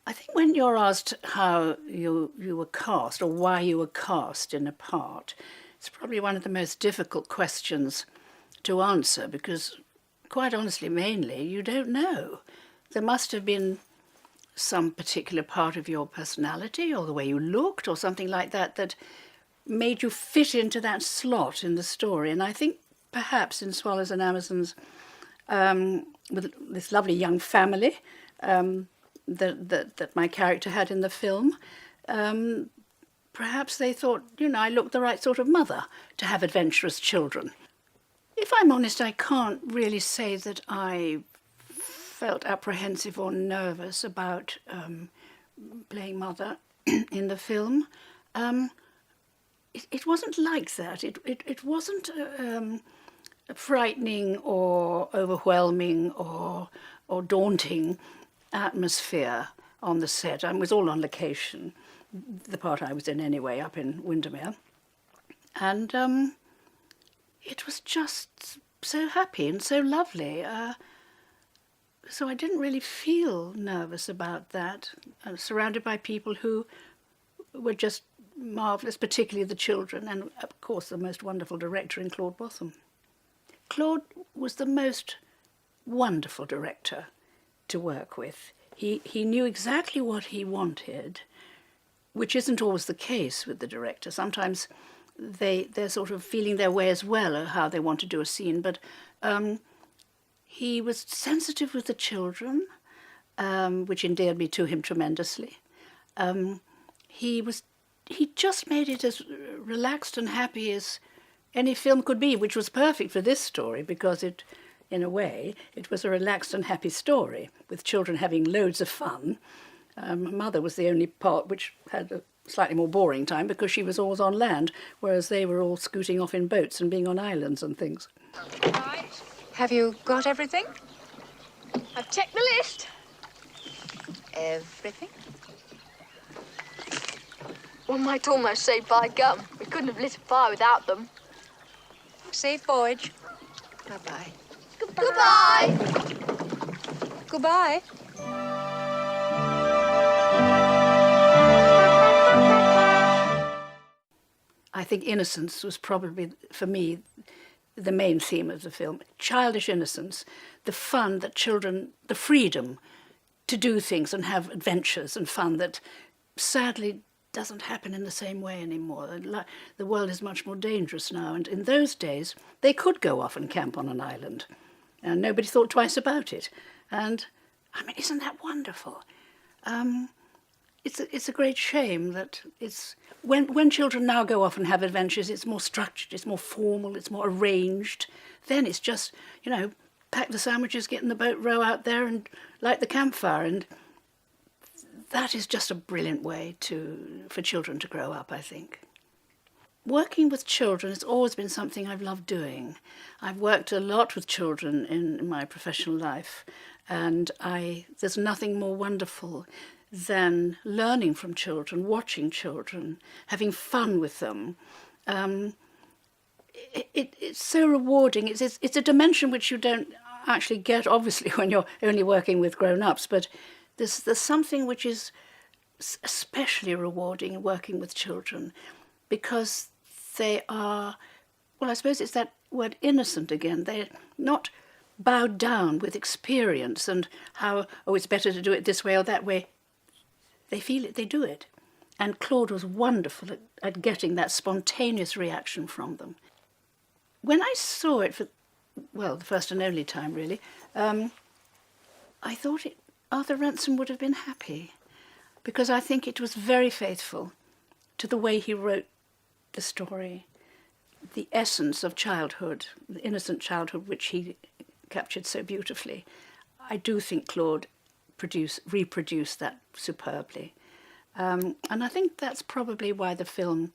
I think when you're asked how you were cast or why you were cast in a part, it's probably one of the most difficult questions to answer because, quite honestly, mainly, you don't know. There must have been some particular part of your personality or the way you looked or something like that that made you fit into that slot in the story. And I think perhaps in Swallows and Amazons, with this lovely young family, that my character had in the film, perhaps they thought, I looked the right sort of mother to have adventurous children. If I'm honest, I can't really say that I felt apprehensive or nervous about playing mother in the film. It wasn't like that. It wasn't frightening or overwhelming or daunting atmosphere on the set. I was all on location, the part I was in anyway, up in Windermere. And it was just so happy and so lovely. So I didn't really feel nervous about that. I was surrounded by people who were just marvellous, particularly the children, and of course the most wonderful director in Claude Botham. Claude was the most wonderful director to work with. He knew exactly what he wanted, which isn't always the case with the director. Sometimes they're sort of feeling their way as well, or how they want to do a scene, but he was sensitive with the children, which endeared me to him tremendously. He just made it as relaxed and happy as any film could be, which was perfect for this story because it, in a way, it was a relaxed and happy story with children having loads of fun. Mother was the only part which had a slightly more boring time because she was always on land, whereas they were all scooting off in boats and being on islands and things. Right. Have you got everything? I've checked the list. Everything? One might almost say by gum. We couldn't have lit a fire without them. Safe voyage. Bye-bye. Goodbye. Goodbye. I think innocence was probably, for me, the main theme of the film. Childish innocence, the fun that children, the freedom to do things and have adventures and fun that sadly doesn't happen in the same way anymore. The world is much more dangerous now, and in those days they could go off and camp on an island and nobody thought twice about it. And I mean, isn't that wonderful? It's a great shame that it's when children now go off and have adventures, it's more structured, it's more formal, it's more arranged. Then it's just, pack the sandwiches, get in the boat, row out there and light the campfire. And that is just a brilliant way for children to grow up, I think. Working with children has always been something I've loved doing. I've worked a lot with children in my professional life, and there's nothing more wonderful than learning from children, watching children, having fun with them. It's so rewarding. It's a dimension which you don't actually get, obviously, when you're only working with grown-ups, but there's something which is especially rewarding working with children because they are, well, I suppose it's that word innocent again. They're not bowed down with experience and how, it's better to do it this way or that way. They feel it, they do it. And Claude was wonderful at getting that spontaneous reaction from them. When I saw it for, the first and only time, really, I thought Arthur Ransom would have been happy because I think it was very faithful to the way he wrote the story, the essence of childhood, the innocent childhood which he captured so beautifully. I do think Claude reproduced that superbly. And I think that's probably why the film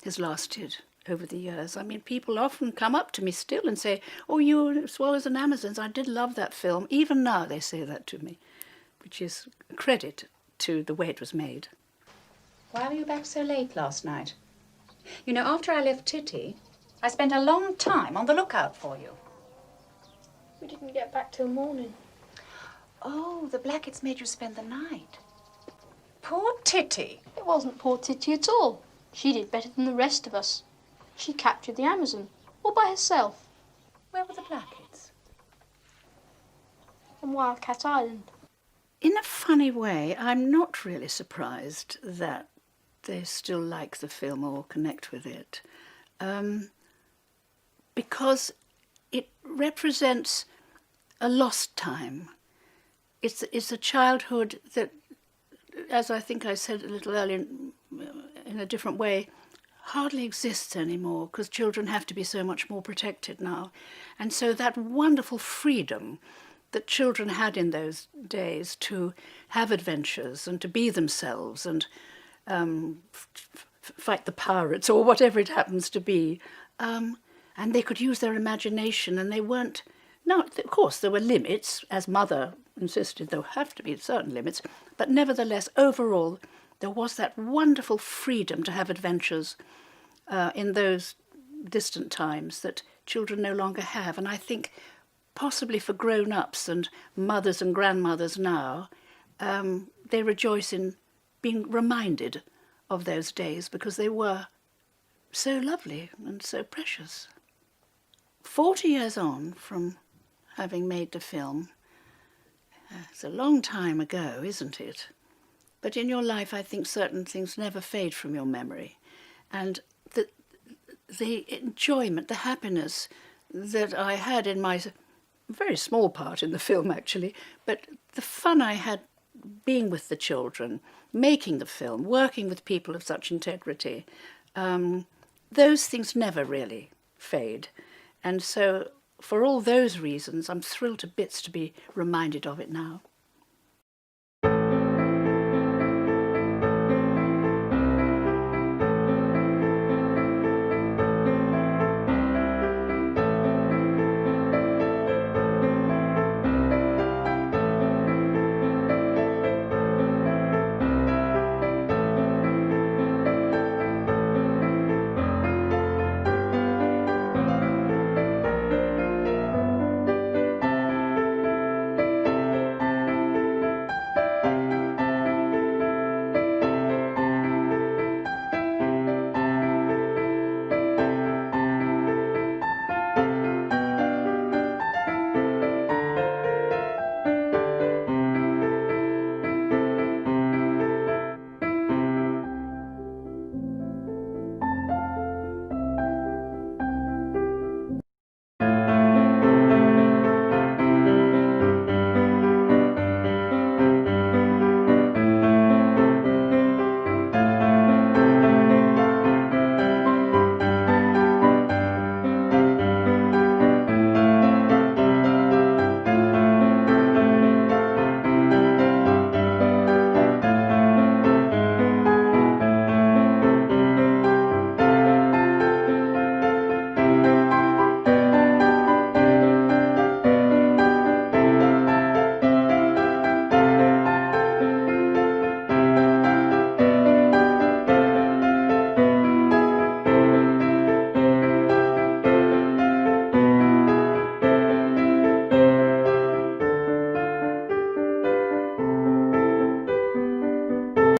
has lasted over the years. I mean, people often come up to me still and say, "Oh, you Swallows and Amazons, I did love that film." Even now they say that to me, which is a credit to the way it was made. Why were you back so late last night? After I left Titty, I spent a long time on the lookout for you. We didn't get back till morning. Oh, the Blacketts made you spend the night. poor Titty. It wasn't poor Titty at all. She did better than the rest of us. She captured the Amazon, all by herself, Where were the Blackheads? on Wildcat Island. In a funny way, I'm not really surprised that they still like the film or connect with it, because it represents a lost time. It's a childhood that, as I think I said a little earlier in a different way, hardly exists anymore because children have to be so much more protected now. And so that wonderful freedom that children had in those days to have adventures and to be themselves and fight the pirates or whatever it happens to be. And they could use their imagination, and they weren't... No, of course, there were limits, as Mother insisted there have to be certain limits, but nevertheless, overall, there was that wonderful freedom to have adventures in those distant times that children no longer have. And I think possibly for grown-ups and mothers and grandmothers now, they rejoice in being reminded of those days because they were so lovely and so precious. 40 years on from having made the film, it's a long time ago, isn't it? But in your life, I think certain things never fade from your memory. And the enjoyment, the happiness that I had in my very small part in the film, actually, but the fun I had being with the children, making the film, working with people of such integrity, those things never really fade. And so for all those reasons, I'm thrilled to bits to be reminded of it now.